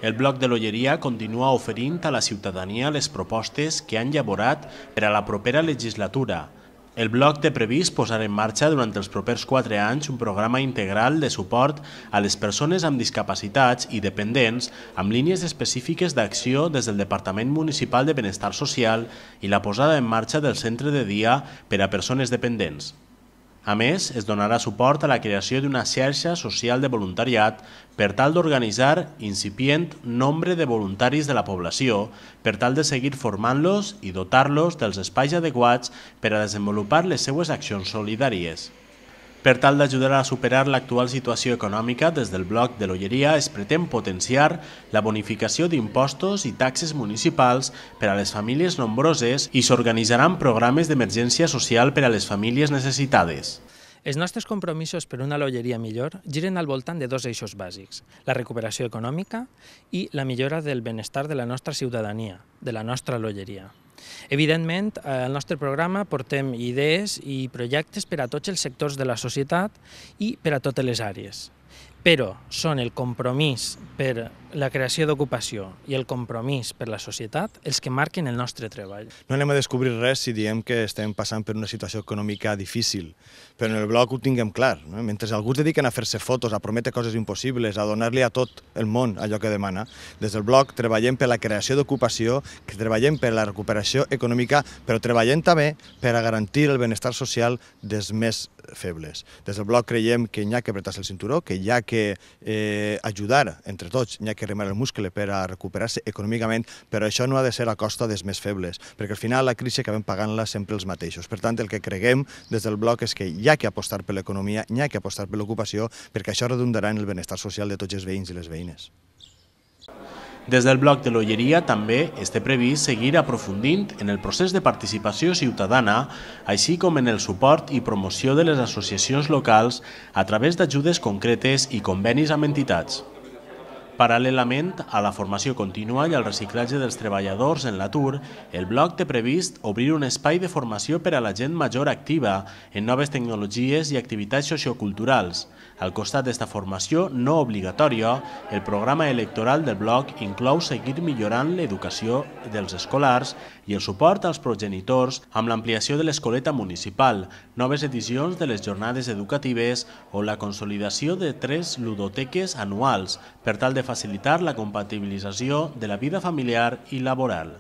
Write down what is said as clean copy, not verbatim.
El Bloc de l'Olleria continua oferint a la ciutadania les propostes que han elaborat per a la propera legislatura. El Bloc té previst posar en marxa durant els propers 4 anys un programa integral de suport a les persones amb discapacitats i dependents amb línies específiques d'acció des del Departament Municipal de Benestar Social i la posada en marxa del Centre de Dia per a Persones Dependents. A més, es donarà suport a la creació d'una xarxa social de voluntariat per tal d'organitzar incipient nombre de voluntaris de la població per tal de seguir formant-los i dotar-los dels espais adequats per a desenvolupar les seues accions solidàries. Per tal d'ajudar a superar l'actual situació econòmica, des del Bloc de l'Olleria es pretén potenciar la bonificació d'impostos i taxes municipals per a les famílies nombroses i s'organitzaran programes d'emergència social per a les famílies necessitades. Els nostres compromisos per una Olleria millor giren al voltant de 2 eixos bàsics, la recuperació econòmica i la millora del benestar de la nostra ciutadania, de la nostra Olleria. Evidentment, al nostre programa portem idees i projectes per a tots els sectors de la societat i per a totes les àrees. Però són el compromís per la creació d'ocupació i el compromís per la societat els que marquen el nostre treball. No anem a descobrir res si diem que estem passant per una situació econòmica difícil, però en el Bloc ho tinguem clar. Mentre alguns dediquen a fer-se fotos, a prometre coses impossibles, a donar-li a tot el món allò que demana, des del Bloc treballem per la creació d'ocupació, treballem per la recuperació econòmica, però treballem també per a garantir el benestar social dels més febles. Des del Bloc creiem que hi ha que apretar-se el cinturó, que hi ha que ajudar entre tots, hi ha que remar el muscle per a recuperar-se econòmicament, però això no ha de ser a costa dels més febles, perquè al final la crisi acabem pagant-la sempre els mateixos. Per tant, el que creguem des del Bloc és que hi ha que apostar per l'economia, hi ha que apostar per l'ocupació, perquè això redundarà en el benestar social de tots els veïns i les veïnes. Des del Bloc de l'Olleria també està previst seguir aprofundint en el procés de participació ciutadana, així com en el suport i promoció de les associacions locals a través d'ajudes concretes i convenis amb entitats. Paral·lelament a la formació contínua i al reciclatge dels treballadors en l'atur, el Bloc té previst obrir un espai de formació per a la gent major activa en noves tecnologies i activitats socioculturals. Al costat d'esta formació no obligatòria, el programa electoral del Bloc inclou seguir millorant l'educació dels escolars i el suport als progenitors amb l'ampliació de l'escoleta municipal, noves edicions de les jornades educatives o la consolidació de 3 ludoteques anuals per tal de facilitar la compatibilització de la vida familiar i laboral.